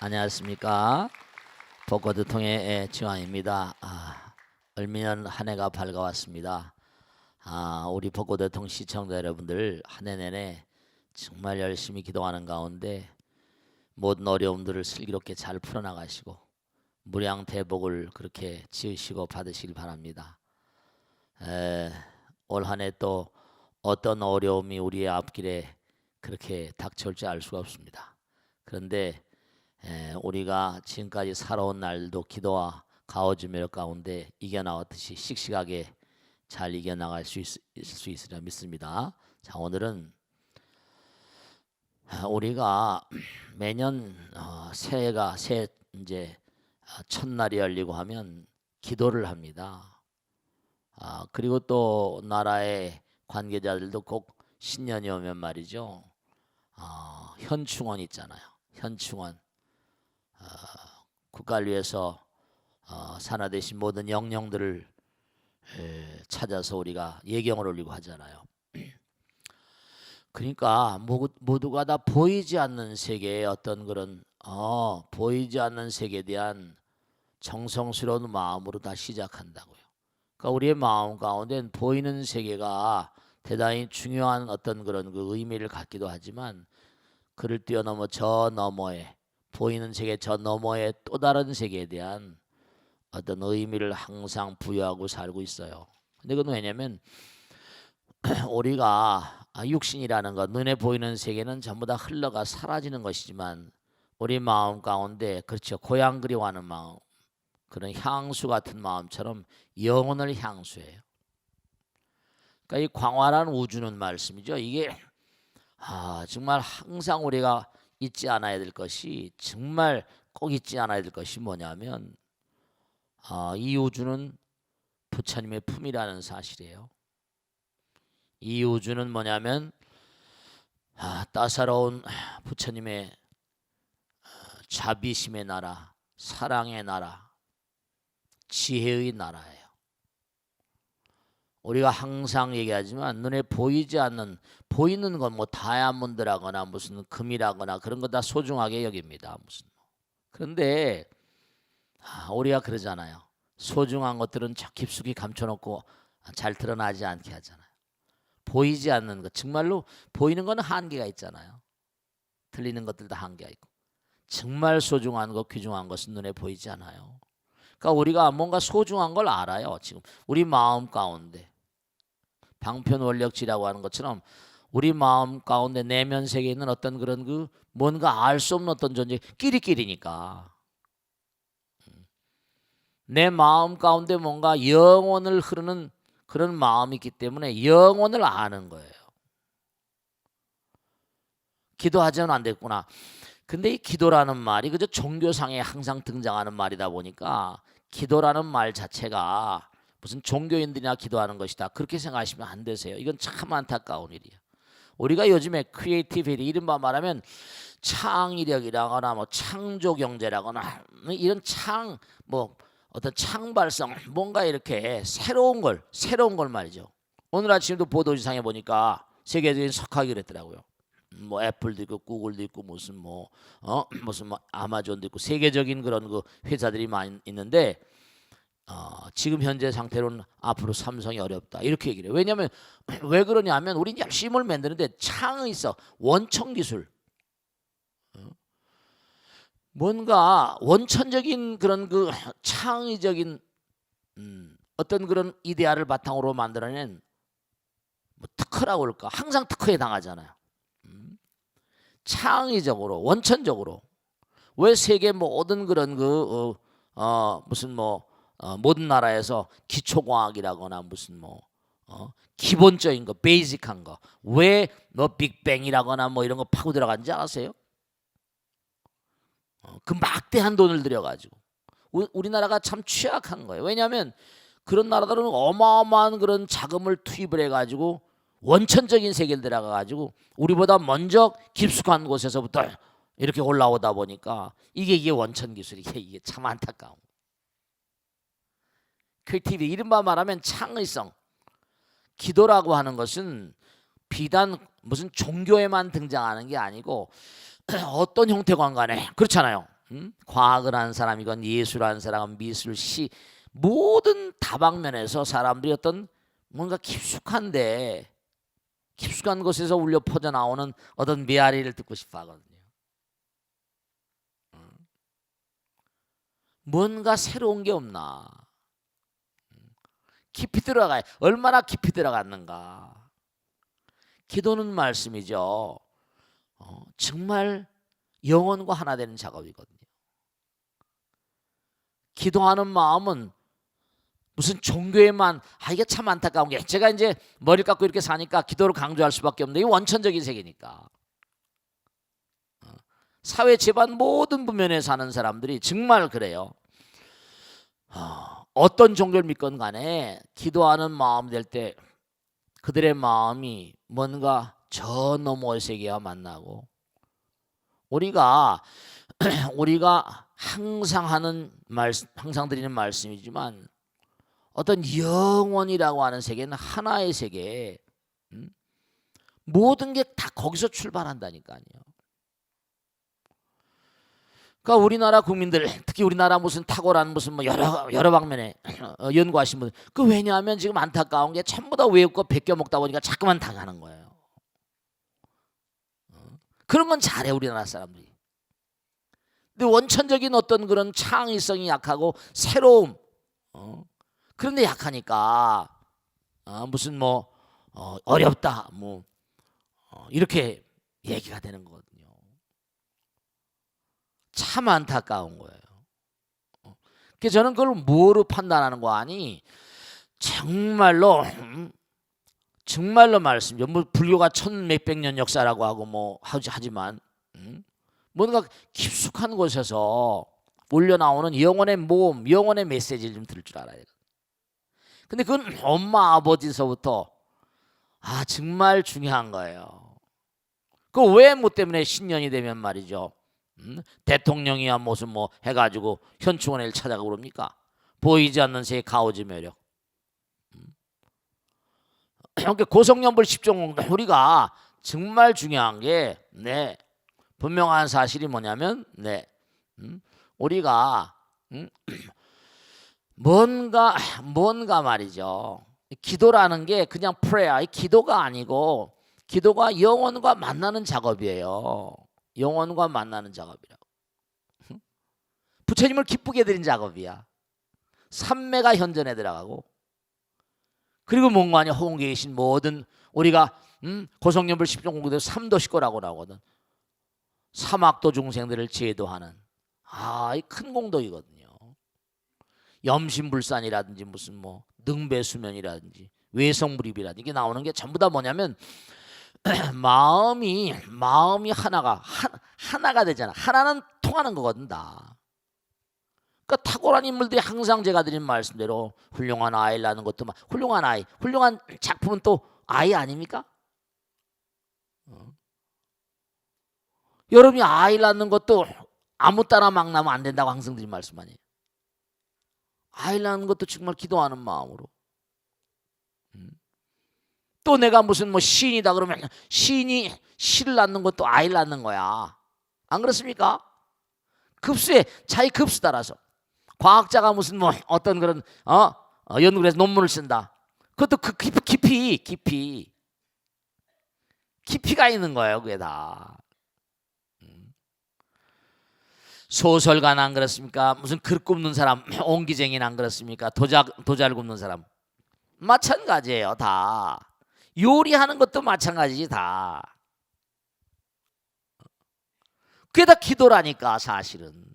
안녕하십니까. 벚꽃을 통해 지왕입니다. 얼미년 한 해가 밝아왔습니다. 우리 벚꽃을 통 시청자 여러분들 한 해 내내 정말 열심히 기도하는 가운데 모든 어려움들을 슬기롭게 잘 풀어나가시고 무량대복을 그렇게 지으시고 받으시길 바랍니다. 올 한 해 또 어떤 어려움이 우리의 앞길에 그렇게 닥쳐올지 알 수가 없습니다. 그런데 우리가 지금까지 살아온 날도 기도와 가오주며 가운데 이겨나왔듯이 씩씩하게 잘 이겨나갈 수 있으리라 믿습니다. 자, 오늘은 우리가 매년 새해가 새 이제 첫날이 열리고 하면 기도를 합니다. 그리고 또 나라의 관계자들도 꼭 신년이 오면 말이죠. 현충원 있잖아요. 현충원. 국가를 위해서 산화되신 모든 영령들을 찾아서 우리가 예경을 올리고 하잖아요. 그러니까 모두가 다 보이지 않는 세계의 어떤 그런 보이지 않는 세계에 대한 정성스러운 마음으로 다 시작한다고요. 그러니까 우리의 마음 가운데는 보이는 세계가 대단히 중요한 어떤 그런 그 의미를 갖기도 하지만 그를 뛰어넘어 저 너머에 보이는 세계 저 너머의 또 다른 세계에 대한 어떤 의미를 항상 부여하고 살고 있어요. 근데 그건 왜냐면 우리가 육신이라는 것, 눈에 보이는 세계는 전부 다 흘러가 사라지는 것이지만 우리 마음 가운데 그렇죠. 고향 그리워하는 마음, 그런 향수 같은 마음처럼 영혼을 향수해요. 그러니까 이 광활한 우주는 말씀이죠. 이게 정말 항상 우리가 잊지 않아야 될 것이 정말 꼭 잊지 않아야 될 것이 뭐냐면 이 우주는 부처님의 품이라는 사실이에요. 이 우주는 뭐냐면 따사로운 부처님의 자비심의 나라, 사랑의 나라, 지혜의 나라예요. 우리가 항상 얘기하지만 눈에 보이지 않는 보이는 건 뭐 다이아몬드라거나 무슨 금이라거나 그런 거 다 소중하게 여깁니다. 무슨 그런데 우리가 그러잖아요. 소중한 것들은 저 깊숙이 감춰놓고 잘 드러나지 않게 하잖아요. 보이지 않는 것 정말로 보이는 건 한계가 있잖아요. 들리는 것들도 한계가 있고 정말 소중한 것 귀중한 것은 눈에 보이지 않아요. 그러니까 우리가 뭔가 소중한 걸 알아요. 지금 우리 마음 가운데 방편원력지라고 하는 것처럼 우리 마음 가운데 내면 세계에 있는 어떤 그런 그 뭔가 알 수 없는 어떤 존재 끼리끼리니까 내 마음 가운데 뭔가 영혼을 흐르는 그런 마음이 있기 때문에 영혼을 아는 거예요. 기도하자면 안 됐구나. 근데 이 기도라는 말이 그저 종교상에 항상 등장하는 말이다 보니까 기도라는 말 자체가 무슨 종교인들이나 기도하는 것이다 그렇게 생각하시면 안 되세요. 이건 참 안타까운 일이에요. 우리가 요즘에 크리에이티비티 이른바 말하면 창의력이라거나 뭐 창조 경제라거나 이런 어떤 창발성 뭔가 이렇게 새로운 걸 말이죠. 오늘 아침도 보도지상에 보니까 세계적인 석학이 그랬더라고요. 뭐 애플도 있고 구글도 있고 무슨 아마존도 있고 세계적인 그런 그 회사들이 많이 있는데 지금 현재 상태로는 앞으로 삼성이 어렵다 이렇게 얘기를 해요. 왜냐하면 왜 그러냐면 우린 열심히 뭘 만드는데 창의성, 원천 기술 뭔가 원천적인 그런 그 창의적인 어떤 그런 이데아를 바탕으로 만들어낸 뭐 특허라고 할까 항상 특허에 당하잖아요. 창의적으로 원천적으로 왜 세계 모든 그런 그 모든 나라에서 기초과학이라거나 무슨 기본적인 거 베이직한 거 왜 빅뱅이라거나 뭐 이런 거 파고 들어간지 아세요? 그 막대한 돈을 들여가지고 우리나라가 참 취약한 거예요. 왜냐하면 그런 나라들은 어마어마한 그런 자금을 투입을 해가지고 원천적인 세계를 들어가가지고 우리보다 먼저 깊숙한 곳에서부터 이렇게 올라오다 보니까 이게 원천 기술이 이게 참 안타까운. 크리에이티비티 이른바 말하면 창의성. 기도라고 하는 것은 비단 무슨 종교에만 등장하는 게 아니고 어떤 형태건 간에 그렇잖아요. 과학을 하는 사람이건 예술을 하는 사람은 미술, 시 모든 다방면에서 사람들이 어떤 뭔가 깊숙한 곳에서 울려 퍼져 나오는 어떤 메아리를 듣고 싶어 하거든요. 뭔가 새로운 게 없나? 깊이 들어가요. 얼마나 깊이 들어갔는가? 기도는 말씀이죠. 정말 영혼과 하나 되는 작업이거든요. 기도하는 마음은 무슨 종교에만 이게 참 안타까운 게 제가 이제 머리를 깎고 이렇게 사니까 기도를 강조할 수밖에 없는데 이 원천적인 세계니까 사회 집안 모든 부면에 사는 사람들이 정말 그래요. 어떤 종교를 믿건 간에 기도하는 마음 될 때 그들의 마음이 뭔가 저 너머의 세계와 만나고 우리가 항상 드리는 말씀이지만 어떤 영원이라고 하는 세계는 하나의 세계, 모든 게 다 거기서 출발한다니까요. 그러니까 우리나라 국민들, 특히 우리나라 무슨 탁월한 무슨 뭐 여러 방면에 연구하신 분들, 그 왜냐하면 지금 안타까운 게 전부 다 외국거 베껴 먹다 보니까 자꾸만 당하는 거예요. 그런 건 잘해 우리나라 사람들이. 근데 원천적인 어떤 그런 창의성이 약하고 새로움, 그런데 약하니까 무슨 뭐 어렵다 뭐 이렇게 얘기가 되는 거거든요. 참 안타까운 거예요. 그래서 저는 그걸 뭐로 판단하는 거 아니? 정말로 말씀이죠. 뭐 불교가 천몇백 년 역사라고 하고 뭐 하지만 뭔가 깊숙한 곳에서 올려 나오는 영혼의 모험, 영혼의 메시지를 좀 들을 줄 알아야 돼요. 근데 그건 엄마 아버지서부터 정말 중요한 거예요. 그 왜 뭐 때문에 신년이 되면 말이죠. 대통령이야 무슨 뭐 해가지고 현충원을 찾아가고 그럽니까? 보이지 않는 새의 가오지 매력. 그러니까 고성연불 10종 우리가 정말 중요한 게 분명한 사실이 뭐냐면 우리가 뭔가 말이죠. 기도라는 게 그냥 prayer, 기도가 아니고 기도가 영혼과 만나는 작업이에요. 영혼과 만나는 작업이라고. 부처님을 기쁘게 드린 작업이야. 삼매가 현전에 들어가고 그리고 뭔가 아니 허공에 계신 모든 우리가 고성연불 10종 공부도 삼도식고라고 나오거든. 사막도 중생들을 제도하는 이 큰 공덕이거든요. 염심불산이라든지 무슨 뭐 능배수면이라든지 외성불입이라든지 이게 나오는 게 전부 다 뭐냐면 마음이 하나가 되잖아. 하나는 통하는 거거든 다. 그러니까 탁월한 인물들이 항상 제가 드린 말씀대로 훌륭한 아이를 낳는 것도 훌륭한 아이, 훌륭한 작품은 또 아이 아닙니까? 여러분이 아이를 낳는 것도 아무 따나 막 낳으면 안 된다고 항상 드린 말씀 아니에요. 아이를 낳는 것도 정말 기도하는 마음으로. 또 내가 무슨 뭐 시인이다 그러면 시인이 시를 낳는 것도 아이를 낳는 거야. 안 그렇습니까? 급수에 자기 급수 따라서 과학자가 무슨 뭐 어떤 그런 연구를 해서 논문을 쓴다. 그것도 그 깊이가 있는 거예요. 그게 다. 소설가는 안 그렇습니까? 무슨 글 굽는 사람, 옹기쟁이는 안 그렇습니까? 도자를 굽는 사람 마찬가지예요. 다. 요리하는 것도 마찬가지지 다. 그게 다 기도라니까 사실은.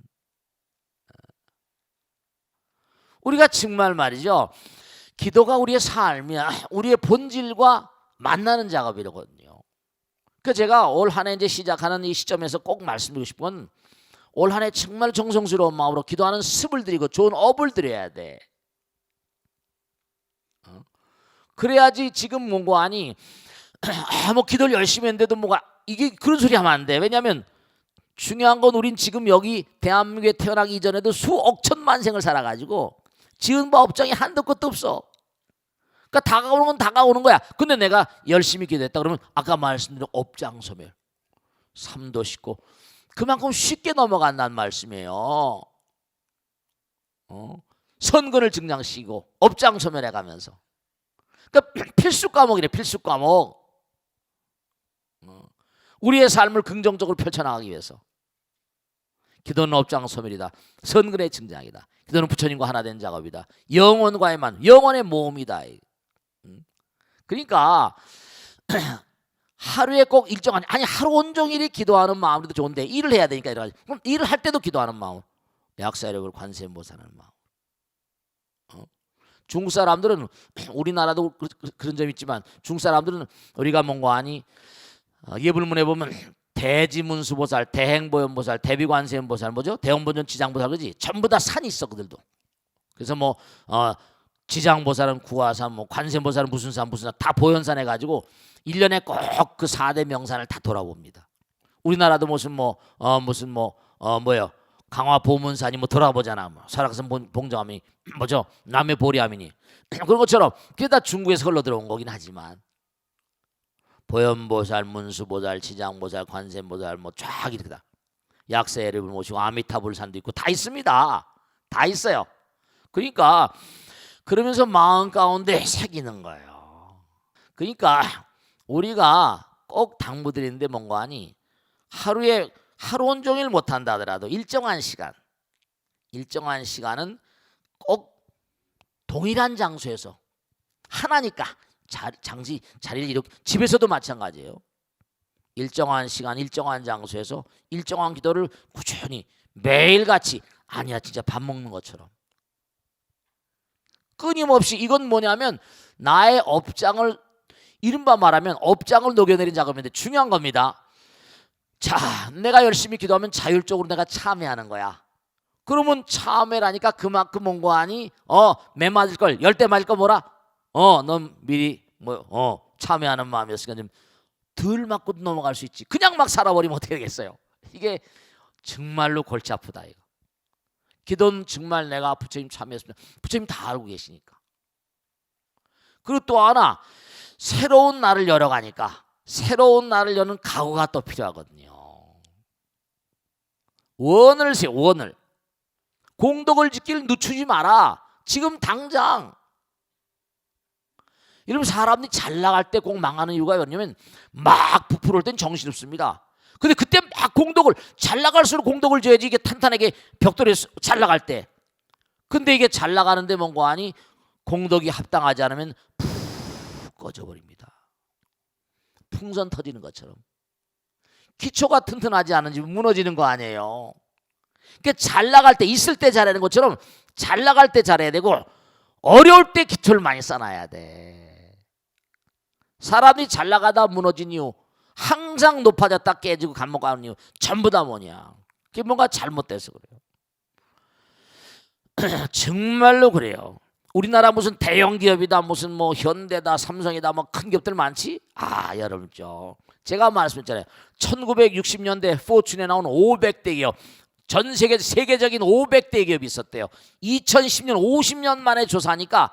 우리가 정말 말이죠. 기도가 우리의 삶이야. 우리의 본질과 만나는 작업이거든요. 그 제가 올 한 해 이제 시작하는 이 시점에서 꼭 말씀드리고 싶은 건 올 한 해 정말 정성스러운 마음으로 기도하는 습을 들이고 좋은 업을 들여야 돼. 그래야지 지금 뭔가 아니 뭐 기도를 열심히 했는데도 뭐가 이게 그런 소리 하면 안 돼. 왜냐하면 중요한 건 우린 지금 여기 대한민국에 태어나기 이전에도 수억 천만 생을 살아가지고 지은 바 업장이 한도 끝도 없어. 그러니까 다가오는 건 다가오는 거야. 근데 내가 열심히 기도했다 그러면 아까 말씀드린 업장 소멸, 삼도 씻고 그만큼 쉽게 넘어간다는 말씀이에요. 선근을 증량시키고 업장소멸해 가면서. 그러니까 필수 과목이래. 필수 과목. 우리의 삶을 긍정적으로 펼쳐나가기 위해서. 기도는 업장소멸이다. 선근의 증량이다. 기도는 부처님과 하나 된 작업이다. 영혼과의 영혼의 모험이다. 그러니까 하루에 꼭 일정한, 아니 하루 온종일이 기도하는 마음도 좋은데 일을 해야 되니까 이래가지고, 그럼 일을 할 때도 기도하는 마음, 약사력을 관세음보살하는 마음. 중국 사람들은, 우리나라도 그런 점이 있지만 중국 사람들은 우리가 뭔가 아니 예불문에 보면 대지문수보살, 대행보현보살, 대비관세음보살, 뭐죠? 대원본전 지장보살, 그지? 전부 다 산이 있어 그들도. 그래서 뭐 지장보살은 구화산, 뭐 관세음보살은 무슨 산 다 보현산 해가지고 1년에 꼭 그 4대 명산을 다 돌아봅니다. 우리나라도 뭐요? 강화 보문산이 뭐 돌아보잖아. 뭐 설악산 봉정암이 뭐죠? 남해 보리암이니. 그런 것처럼 그게 다 중국에서 흘러 들어온 거긴 하지만 보현보살, 문수보살, 지장보살, 관세음보살 뭐 쫙 이렇게 다 약세를 모시고 아미타불산도 있고 다 있습니다. 다 있어요. 그러니까 그러면서 마음 가운데 새기는 거예요. 그러니까 우리가 꼭 당부드리는데 뭔가 하니 하루 온종일 못한다 하더라도 일정한 시간은 꼭 동일한 장소에서 하나니까 자리를 이렇게, 집에서도 마찬가지예요. 일정한 시간 일정한 장소에서 일정한 기도를 꾸준히 매일같이, 아니야 진짜 밥 먹는 것처럼 끊임없이. 이건 뭐냐면 나의 업장을, 이른바 말하면 업장을 녹여내린 작업인데 중요한 겁니다. 자, 내가 열심히 기도하면 자율적으로 내가 참회하는 거야. 그러면 참회라니까 그만큼 뭔가 아니 매 맞을 걸 10대 맞을 거 뭐라? 넌 미리 참회하는 마음이었으니까 좀 덜 맞고 넘어갈 수 있지. 그냥 막 살아버리면 어떻게 되겠어요? 이게 정말로 골치 아프다 이거. 기도는 정말 내가 부처님 참회했습니다. 부처님 다 알고 계시니까. 그리고 또 하나, 새로운 날을 열어가니까 새로운 날을 여는 각오가 또 필요하거든요. 원을 세워. 원을. 공덕을 지킬 늦추지 마라. 지금 당장. 이러면 사람들이 잘 나갈 때 꼭 망하는 이유가 뭐냐면 막 부풀어올 땐 정신없습니다. 근데 그때 막 잘 나갈수록 공덕을 줘야지 이게 탄탄하게 벽돌에 잘 나갈 때. 근데 이게 잘 나가는데 뭔가 아니 공덕이 합당하지 않으면 푹 꺼져버립니다. 풍선 터지는 것처럼. 기초가 튼튼하지 않은 집은 무너지는 거 아니에요. 그러니까 잘 나갈 때, 있을 때 잘하는 것처럼 잘 나갈 때 잘해야 되고 어려울 때 기초를 많이 쌓아놔야 돼. 사람이 잘 나가다 무너진 이유, 항상 높아졌다 깨지고 감옥 가는 이유 전부 다 뭐냐? 그게 뭔가 잘못돼서 그래요. 정말로 그래요. 우리나라 무슨 대형 기업이다, 무슨 뭐 현대다, 삼성이다, 뭐 큰 기업들 많지? 여러분죠. 제가 말씀했잖아요. 1960년대 포춘에 나온 500대 기업, 전 세계 세계적인 500대 기업이 있었대요. 2010년 50년 만에 조사하니까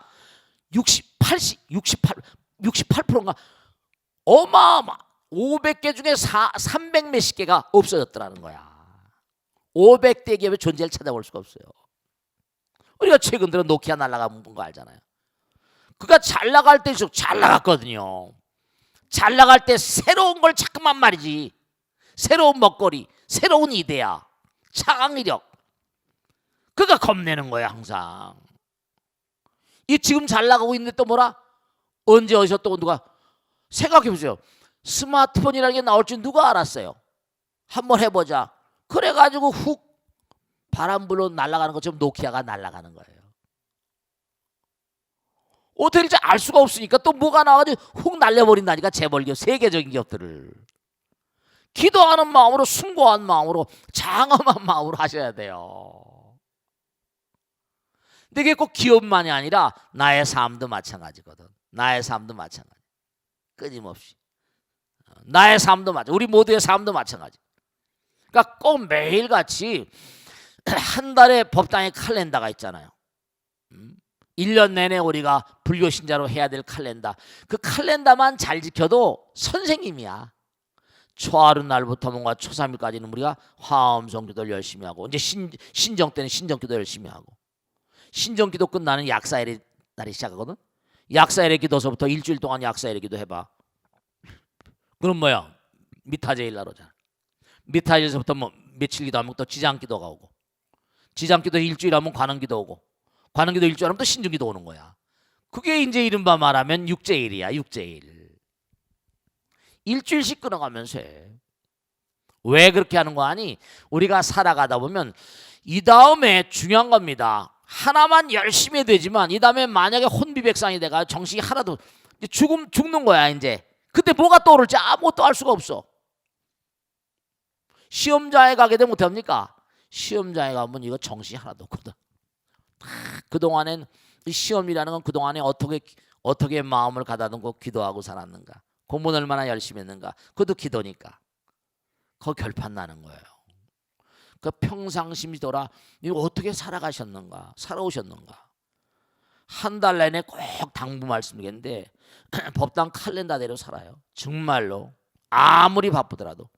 68%인가 어마어마. 500개 중에 300 몇십 개가 없어졌더라는 거야. 500대 기업의 존재를 찾아볼 수가 없어요. 우리가 최근 들어 노키아 날아간 거 알잖아요. 그가 잘 나갈 때일수록 잘 나갔거든요. 잘 나갈 때 새로운 걸 자꾸만 말이지. 새로운 먹거리, 새로운 이데아, 창의력. 그가 겁내는 거야 항상. 이 지금 잘 나가고 있는데 또 뭐라? 언제 어디서 또 누가 생각해보세요. 스마트폰이라는 게 나올 줄 누가 알았어요? 한번 해보자. 그래가지고 훅 바람 불러 날아가는 것처럼 노키아가 날아가는 거예요. 어떻게 될지 알 수가 없으니까 또 뭐가 나와가지고 훅 날려버린다니까. 재벌기업, 세계적인 기업들을. 기도하는 마음으로, 숭고한 마음으로, 장엄한 마음으로 하셔야 돼요. 근데 이게 꼭 기업만이 아니라 나의 삶도 마찬가지거든. 나의 삶도 마찬가지. 끊임없이. 나의 삶도 마찬가지. 우리 모두의 삶도 마찬가지. 그러니까 꼭 매일같이 한 달에 법당의 칼렌더가 있잖아요. 1년 내내 우리가 불교 신자로 해야 될 칼렌더. 그 칼렌더만 잘 지켜도 선생님이야. 초하루 날부터 뭔가 초삼일까지는 우리가 화엄성 기도를 열심히 하고, 이제 신정 때는 신정 기도 열심히 하고, 신정 기도 끝나는 약사일의 날이 시작하거든. 약사일의 기도서부터 일주일 동안 약사일의 기도 해봐. 그럼 뭐야? 미타제일 날 오잖아. 미타제일서부터 뭐 며칠 기도하면 또 지장 기도가 오고, 지장 기도 일주일 하면 관음 기도 오고, 관음 기도 일주일 하면 또 신정 기도 오는 거야. 그게 이제 이른바 말하면 육제일이야. 육제일. 일주일씩 끊어가면서 해. 왜 그렇게 하는 거 아니? 우리가 살아가다 보면 이 다음에 중요한 겁니다. 하나만 열심히 해도 되지만 이 다음에 만약에 혼비백산이 돼가 정신이 하나도 죽는 거야. 이제 그때 뭐가 떠오를지 아무것도 알 수가 없어. 시험장에 가게 되면 어떡합니까? 시험장에 가면 이거 정신이 하나도 없거든. 그동안엔 시험이라는 건 그동안에 어떻게 마음을 가다듬고 기도하고 살았는가, 공부는 얼마나 열심히 했는가, 그것도 기도니까. 그거 결판 나는 거예요. 그 평상심이 돌아 이거 어떻게 살아가셨는가, 살아오셨는가. 한 달 내내 꼭 당부 말씀드리겠는데 법당 칼렌더대로 살아요. 정말로 아무리 바쁘더라도.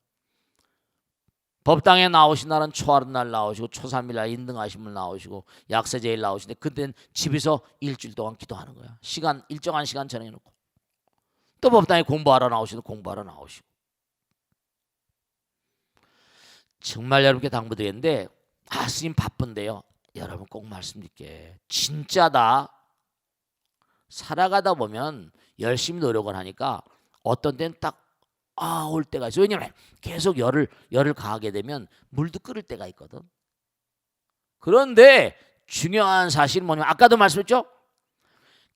법당에 나오신 날은 초하루 날 나오시고, 초삼일 날 인등하신 분 나오시고, 약세제일 나오시는데 그때는 집에서 일주일 동안 기도하는 거야. 시간, 일정한 시간 정해놓고. 또 법당에 공부하러 나오시고, 공부하러 나오시고. 정말 여러분께 당부드리는데, 스님 바쁜데요. 여러분 꼭 말씀드릴게. 진짜다. 살아가다 보면 열심히 노력을 하니까 어떤 때는 딱 올 때가 있어. 왜냐면 계속 열을 가하게 되면 물도 끓을 때가 있거든. 그런데 중요한 사실은 뭐냐면 아까도 말씀했죠.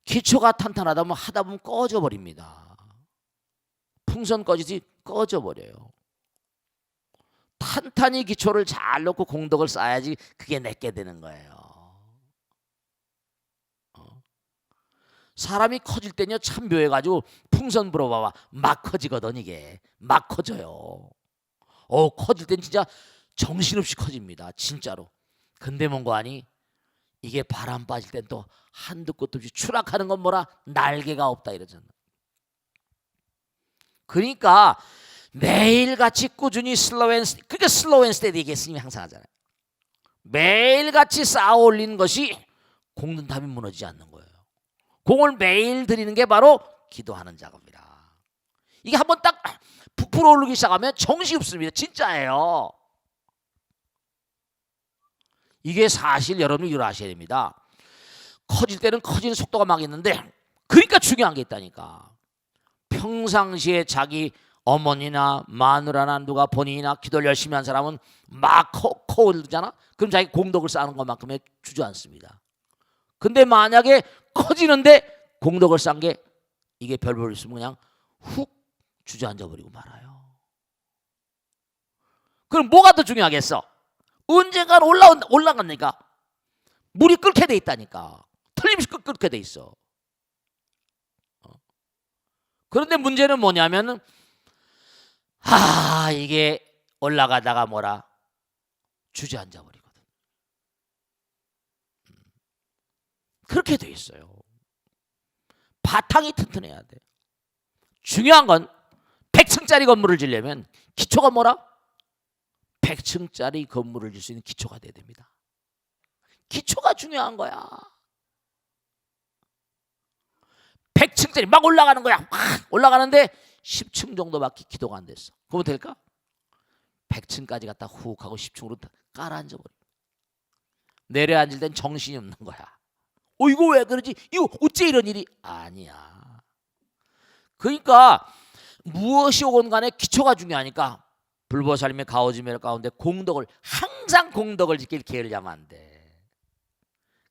기초가 탄탄하다 보면 하다 보면 꺼져 버립니다. 풍선 꺼지지 꺼져 버려요. 탄탄히 기초를 잘 놓고 공덕을 쌓아야지 그게 내게 되는 거예요. 사람이 커질 때는요 참 묘해가지고 풍선 불어봐봐 막 커지거든. 이게 막 커져요. 커질 땐 진짜 정신없이 커집니다. 진짜로. 근데 뭔가 아니 이게 바람 빠질 땐 또 한두 끝도 없이 추락하는 건 뭐라 날개가 없다 이러잖아. 그러니까 매일같이 꾸준히 그러니까 슬로우 앤 스테디 이게 스님이 항상 하잖아요. 매일같이 쌓아 올리는 것이 공든탑이 무너지지 않는 거예요. 공을 매일 드리는 게 바로 기도하는 작업이다. 이게 한번 딱 부풀어 오르기 시작하면 정신이 없습니다. 진짜예요. 이게 사실 여러분이 이걸 아셔야 됩니다. 커질 때는 커지는 속도가 막 있는데 그러니까 중요한 게 있다니까. 평상시에 자기 어머니나 마누라나 누가 본인이나 기도를 열심히 한 사람은 막 커오르잖아. 그럼 자기 공덕을 쌓는 것만큼의 주저앉습니다. 근데 만약에 커지는데 공덕을 쌓은 게 이게 별 볼 있으면 그냥 훅 주저앉아 버리고 말아요. 그럼 뭐가 더 중요하겠어? 언젠간 올라갑니까? 물이 끓게 돼 있다니까. 틀림없이 끓게 돼 있어. 그런데 문제는 뭐냐면 이게 올라가다가 뭐라 주저앉아 버리거든. 그렇게 돼 있어요. 바탕이 튼튼해야 돼. 중요한 건 100층짜리 건물을 지려면 기초가 뭐라? 100층짜리 건물을 질 수 있는 기초가 돼야 됩니다. 기초가 중요한 거야. 100층짜리 막 올라가는 거야. 막 올라가는데 10층 정도밖에 기도가 안 됐어. 그러면 될까? 100층까지 갔다 훅 하고 10층으로 깔아앉아 버려. 내려앉을 땐 정신이 없는 거야. 이거 왜 그러지? 이거 어째 이런 일이? 아니야. 그러니까 무엇이 오건 간에 기초가 중요하니까 불보살님의 가오지멸 가운데 항상 공덕을 지킬 기회를 잡으면 안 돼.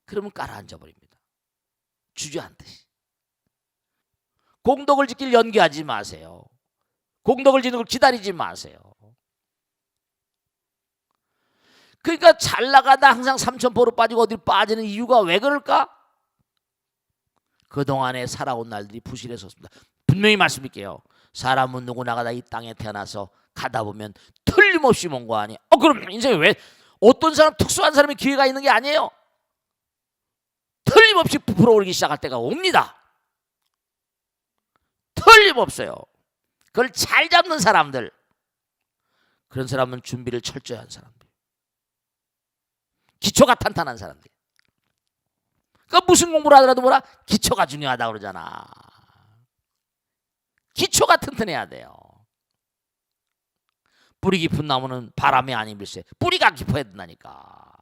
그러면 깔아앉아 버립니다. 주저앉듯이. 공덕을 지킬 연기하지 마세요. 공덕을 지는 걸 기다리지 마세요. 그러니까 잘 나가다 항상 삼천포로 빠지고 어디로 빠지는 이유가 왜 그럴까? 그동안에 살아온 날들이 부실했었습니다. 분명히 말씀드릴게요. 사람은 누구나가 이 땅에 태어나서 가다 보면 틀림없이 뭔 거 아니에요. 그럼 인생에 왜 어떤 사람 특수한 사람이 기회가 있는 게 아니에요. 틀림없이 부풀어 오르기 시작할 때가 옵니다. 틀림없어요. 그걸 잘 잡는 사람들, 그런 사람은 준비를 철저히 한 사람들. 기초가 탄탄한 사람들. 그러니까 무슨 공부를 하더라도 뭐라? 기초가 중요하다고 그러잖아. 기초가 튼튼해야 돼요. 뿌리 깊은 나무는 바람에 안 입을세. 뿌리가 깊어야 된다니까.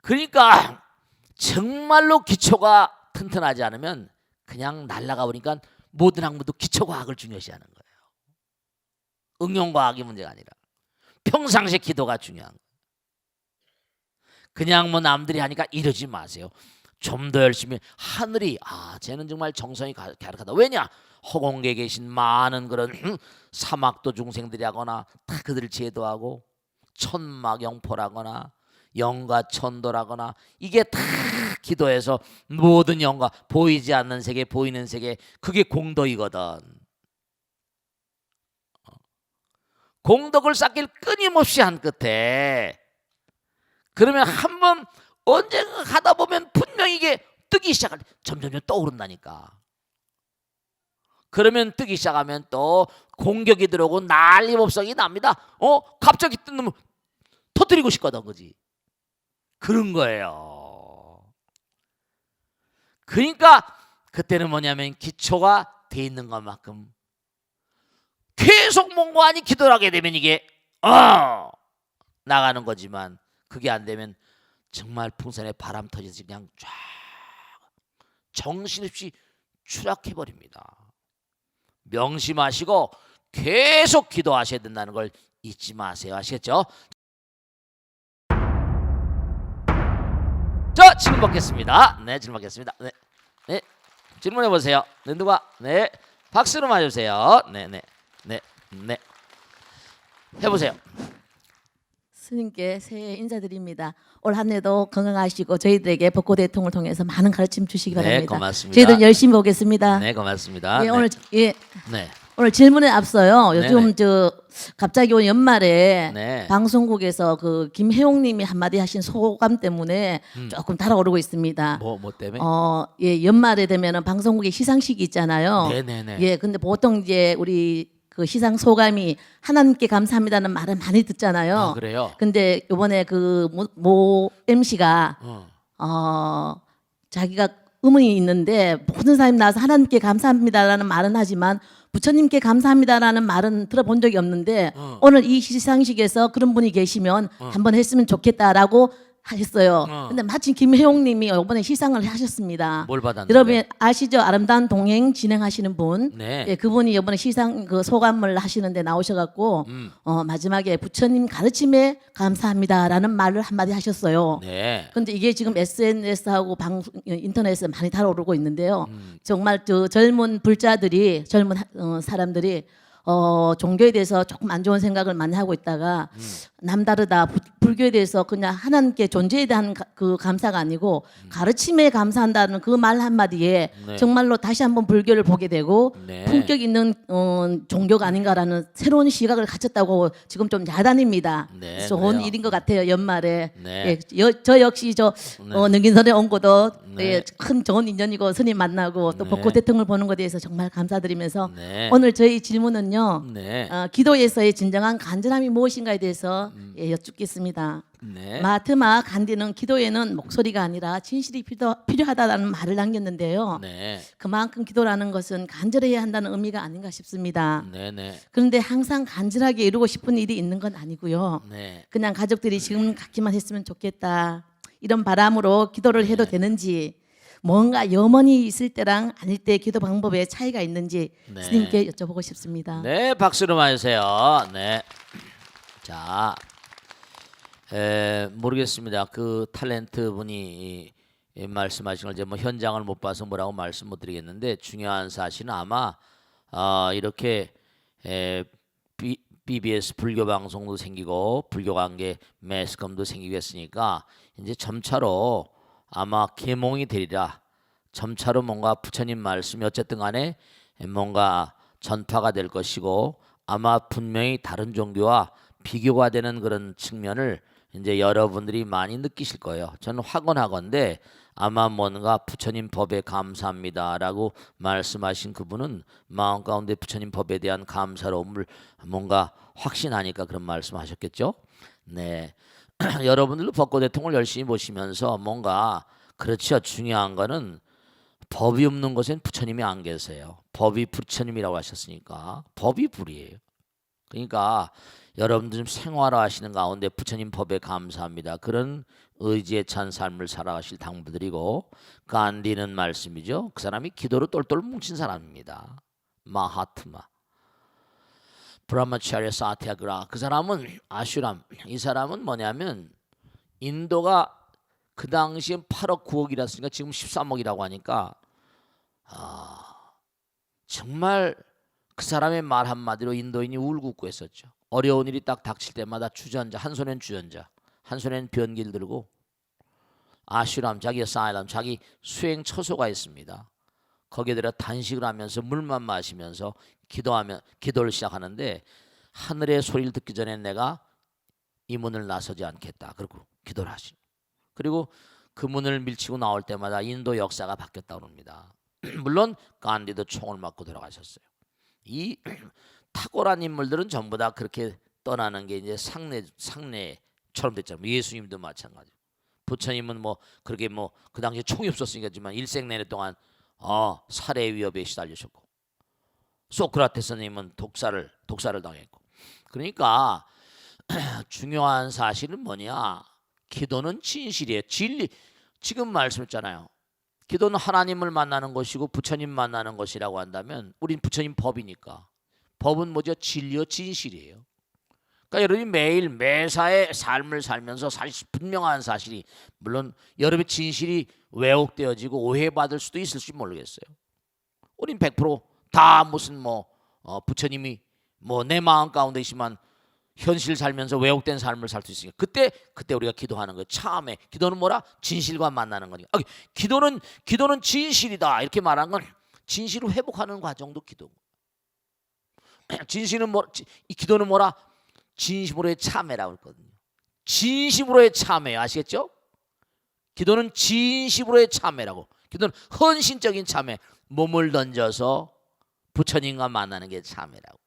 그러니까 정말로 기초가 튼튼하지 않으면 그냥 날아가 보니까 모든 학문도 기초과학을 중요시하는 거예요. 응용과학이 문제가 아니라 평상시에 기도가 중요한 거예요. 그냥 뭐 남들이 하니까 이러지 마세요. 좀 더 열심히 하늘이 쟤는 정말 정성이 가득하다. 왜냐? 허공계에 계신 많은 그런 사막도 중생들이 하거나 다 그들을 제도하고 천막영포라거나 영가천도라거나 이게 다 기도해서 모든 영가 보이지 않는 세계 보이는 세계 그게 공덕이거든. 공덕을 쌓길 끊임없이 한 끝에 그러면 한번 언젠가 가다 보면 분명히 이게 뜨기 시작할 때 점점 떠오른다니까. 그러면 뜨기 시작하면 또 공격이 들어오고 난리법석이 납니다. 갑자기 뜬 놈을 터뜨리고 싶거든, 그지? 그런 거예요. 그러니까 그때는 뭐냐면 기초가 돼 있는 것만큼 계속 뭔가 아니 기도를 하게 되면 이게 나가는 거지만 그게 안 되면 정말 풍선에 바람 터져서 그냥 쫙 정신없이 추락해 버립니다. 명심하시고 계속 기도하셔야 된다는 걸 잊지 마세요. 아시겠죠? 자, 질문 받겠습니다. 네, 질문 받겠습니다. 네, 네, 질문해 보세요. 네, 누가? 네, 박수로 맞으세요. 네, 네, 네, 네, 해보세요. 스님께 새해 인사드립니다. 올 한 해도 건강하시고 저희들에게 벚꽃 대통을 통해서 많은 가르침 주시기 바랍니다. 네, 고맙습니다. 저희들 열심히 보겠습니다. 네, 고맙습니다. 예, 네. 오늘 네, 오늘 질문에 앞서요. 네네. 요즘 갑자기 온 연말에 네. 방송국에서 그 김혜용님이 한마디 하신 소감 때문에 조금 달아오르고 있습니다. 뭐 때문에? 예, 연말에 되면은 방송국에 시상식이 있잖아요. 네네네. 예, 근데 보통 이제 우리 그 시상 소감이 하나님께 감사합니다는 말을 많이 듣잖아요. 그래요? 근데 이번에 그 모 MC가 자기가 의문이 있는데 모든 사람이 나와서 하나님께 감사합니다라는 말은 하지만 부처님께 감사합니다라는 말은 들어본 적이 없는데 오늘 이 시상식에서 그런 분이 계시면 한번 했으면 좋겠다라고 했어요. 근데 마침 김혜용님이 이번에 시상을 하셨습니다. 뭘 받았는데? 여러분 아시죠? 아름다운 동행 진행하시는 분. 네. 예, 그분이 이번에 시상 그 소감을 하시는데 나오셔갖고 마지막에 부처님 가르침에 감사합니다라는 말을 한마디 하셨어요. 네. 근데 이게 지금 SNS하고 인터넷에 많이 달아오르고 있는데요. 정말 젊은 불자들이 젊은 사람들이 종교에 대해서 조금 안 좋은 생각을 많이 하고 있다가 남다르다 불교에 대해서 그냥 하나님께 존재에 대한 그 감사가 아니고 가르침에 감사한다는 그 말 한마디에 네. 정말로 다시 한번 불교를 보게 되고 네. 품격 있는 종교가 아닌가라는 새로운 시각을 가졌다고 지금 좀 야단입니다. 네, 좋은 그래요. 일인 것 같아요. 연말에. 네. 예, 저 역시 능인선에 온 것도 네. 예, 큰 좋은 인연이고 스님 만나고 또 네. 벚꽃 대통을 보는 것에 대해서 정말 감사드리면서 네. 오늘 저희 질문은요. 네. 기도에서의 진정한 간절함이 무엇인가에 대해서 예, 여쭙겠습니다. 네. 마하트마 간디는 기도에는 목소리가 아니라 진실이 필요하다는 말을 남겼는데요. 네. 그만큼 기도라는 것은 간절해야 한다는 의미가 아닌가 싶습니다. 네. 그런데 항상 간절하게 이루고 싶은 일이 있는 건 아니고요. 네. 그냥 가족들이 지금 갖기만 했으면 좋겠다 이런 바람으로 기도를 해도 되는지 뭔가 염원이 있을 때랑 아닐 때 기도 방법에 차이가 있는지 네. 스님께 여쭤보고 싶습니다. 네, 박수로 맞으세요. 네. 자, 모르겠습니다. 그 탤런트 분이 말씀하신 걸 이제 뭐 현장을 못 봐서 뭐라고 말씀 못 드리겠는데 중요한 사실은 아마 이렇게 BBS 불교 방송도 생기고 불교 관계 매스컴도 생기고 했으니까 이제 점차로 아마 계몽이 되리라. 점차로 뭔가 부처님 말씀이 어쨌든 간에 뭔가 전파가 될 것이고 아마 분명히 다른 종교와 비교가 되는 그런 측면을 이제 여러분들이 많이 느끼실 거예요. 저는 확언하건대 아마 뭔가 부처님 법에 감사합니다라고 말씀하신 그분은 마음 가운데 부처님 법에 대한 감사로움을 뭔가 확신하니까 그런 말씀하셨겠죠. 네, 여러분들도 벚꽃 대통을 열심히 보시면서 뭔가 그렇죠. 중요한 거는 법이 없는 곳엔 부처님이 안 계세요. 법이 부처님이라고 하셨으니까 법이 불이에요. 그러니까 여러분들 좀 생활하시는 가운데 부처님 법에 감사합니다. 그런 의지에 찬 삶을 살아가실 당부드리고 간디는 말씀이죠. 그 사람이 기도로 똘똘 뭉친 사람입니다. 마하트마. 브라마차리아 사티아그라. 그 사람은 아슈람. 이 사람은 뭐냐면 인도가 그 당시에 8억 9억이랐으니까 지금 13억이라고 하니까 정말 그 사람의 말 한마디로 인도인이 울고웃고 했었죠. 어려운 일이 딱 닥칠 때마다 주전자, 한 손엔 주전자, 한 손엔 변기를 들고 아슈람, 자기 사일람, 자기 수행 처소가 있습니다. 거기에 들어 단식을 하면서 물만 마시면서 기도를 시작하는데 하늘의 소리를 듣기 전에 내가 이 문을 나서지 않겠다. 그리고 기도를 하시죠. 그리고 그 문을 밀치고 나올 때마다 인도 역사가 바뀌었다고 합니다. 물론 간디도 총을 맞고 돌아가셨어요. 이 탁월한 인물들은 전부 다 그렇게 떠나는 게 이제 상례처럼 됐잖아요. 예수님도 마찬가지. 부처님은 뭐 그렇게 뭐 그 당시에 총이 없었으니까지만 일생 내내 동안 살해 위협에 시달리셨고 소크라테스님은 독사를 당했고. 그러니까 중요한 사실은 뭐냐? 기도는 진실이에요. 진리. 지금 말씀했잖아요. 기도는 하나님을 만나는 것이고 부처님 만나는 것이라고 한다면 우린 부처님 법이니까. 법은 뭐죠? 진리요 진실이에요. 그러니까 여러분이 매일 매사의 삶을 살면서 분명한 사실이 물론 여러분의 진실이 왜곡되어지고 오해받을 수도 있을지 모르겠어요. 우린 100%다 무슨 부처님이 내 마음 가운데 있지만 현실 살면서 왜곡된 삶을 살 수 있으니까 그때 우리가 기도하는 거예요. 참회. 기도는 뭐라? 진실과 만나는 거니까. 기도는 진실이다 이렇게 말한 건 진실을 회복하는 과정도 기도고. 이 기도는 뭐라? 진심으로의 참회라고 했거든요. 진심으로의 참회 아시겠죠? 기도는 진심으로의 참회라고. 기도는 헌신적인 참회. 몸을 던져서 부처님과 만나는 게 참회라고.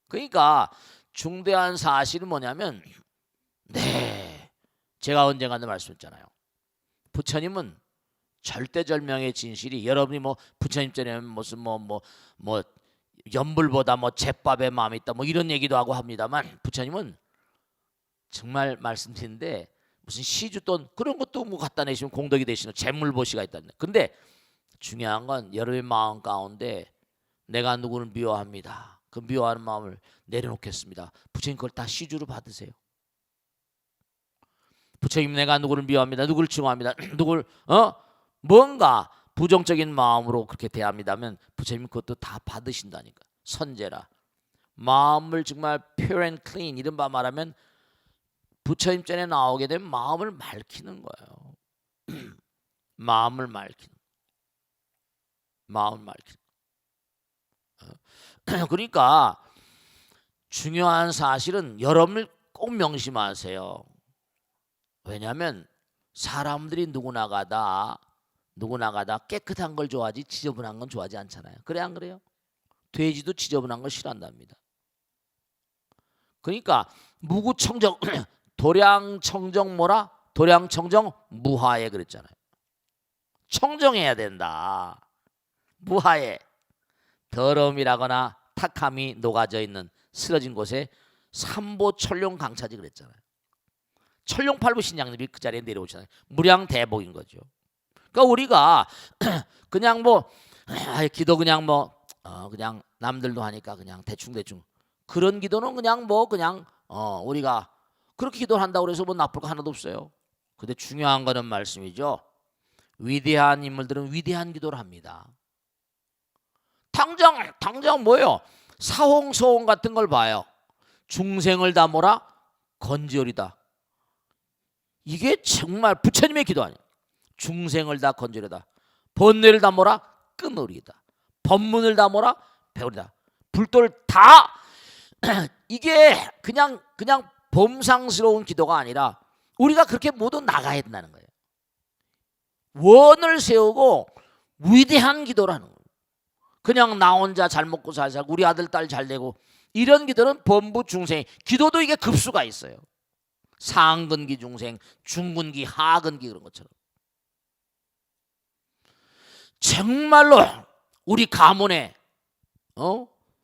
그러니까 중대한 사실은 뭐냐면 제가 언젠가도 말씀했잖아요. 부처님은 절대절명의 진실이 여러분이 부처님처럼 무슨 연불보다 잿밥에 마음이 있다 이런 얘기도 하고 합니다만 부처님은 정말 말씀드리는데 무슨 시주돈 그런 것도 갖다 내시면 공덕이 되시는 재물보시가 있다는. 근데 중요한 건 여러분의 마음 가운데 내가 누구를 미워합니다. 그 미워하는 마음을 내려놓겠습니다. 부처님 그걸 다 시주로 받으세요. 부처님 내가 누구를 미워합니다. 누구를 증오합니다. 누구를 뭔가 부정적인 마음으로 그렇게 대합니다면 부처님 그것도 다 받으신다니까. 선제라. 마음을 정말 pure and clean 이른바 말하면 부처님 전에 나오게 되면 마음을 맑히는 거예요. 마음을 맑히는. 그러니까 중요한 사실은 여러분을 꼭 명심하세요. 왜냐하면 사람들이 누구나 가다 깨끗한 걸 좋아하지 지저분한 건 좋아하지 않잖아요. 그래 안 그래요? 돼지도 지저분한 걸 싫어한답니다. 그러니까 무구청정 도량청정 뭐라? 도량청정 무하에 그랬잖아요. 청정해야 된다. 무하에 더러움이라거나 탁함이 녹아져 있는 쓰러진 곳에 삼보철룡 강차지 그랬잖아요. 철룡팔부 신장님이 그 자리에 내려오잖아요. 무량대복인 거죠. 그러니까 우리가 그냥 기도 그냥 그냥 남들도 하니까 그냥 대충 그런 기도는 그냥 우리가 그렇게 기도를 한다고 해서 나쁠 거 하나도 없어요. 근데 중요한 거는 말씀이죠. 위대한 인물들은 위대한 기도를 합니다. 당장 뭐예요? 사홍소홍 같은 걸 봐요. 중생을 다 건지오리다. 이게 정말 부처님의 기도 아니에요. 중생을 다 건지려다. 번뇌를 다 끊으리다. 법문을 다 배우리다. 불도를 다 이게 그냥 범상스러운 기도가 아니라 우리가 그렇게 모두 나가야 된다는 거예요. 원을 세우고 위대한 기도라는 거예요. 그냥 나 혼자 잘 먹고 잘 살고 우리 아들 딸 잘 되고 이런 기도는 범부 중생. 기도도 이게 급수가 있어요. 상근기 중생, 중근기, 하근기 그런 것처럼. 정말로 우리 가문에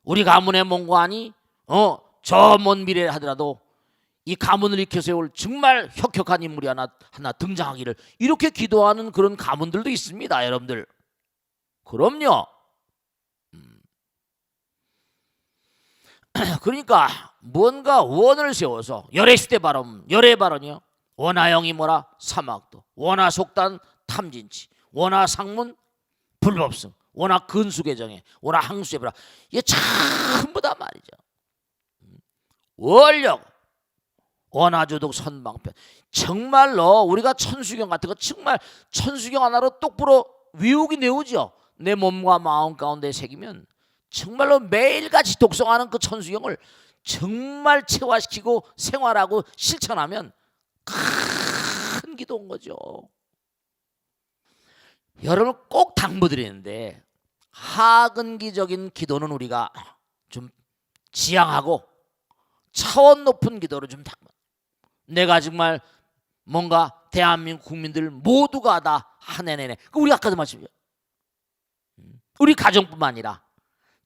우리 가문의 몽관이 저 먼 미래에 하더라도 이 가문을 일으켜 세울 정말 혁혁한 인물이 하나 등장하기를 이렇게 기도하는 그런 가문들도 있습니다, 여러분들. 그럼요. 그러니까 뭔가 원을 세워서 열애시대 발언, 열애 발언이요. 원하영이 뭐라? 사막도. 원하속단 탐진치. 원하상문 불법승. 원하 근수계정에. 원하 항수해보라. 이게 전부 다 말이죠. 원력. 원하조독 선방편. 정말로 우리가 천수경 같은 거 정말 천수경 하나로 똑부러 외우기 내우죠. 내 몸과 마음 가운데 새기면 정말로 매일같이 독성하는 그 천수경을 정말 체화시키고 생활하고 실천하면 큰 기도인 거죠. 여러분 꼭 당부드리는데 하근기적인 기도는 우리가 좀 지양하고 차원 높은 기도를 좀 당부. 내가 정말 뭔가 대한민국 국민들 모두가 다 하내내네. 우리 아까도 말씀이죠. 우리 가정뿐만 아니라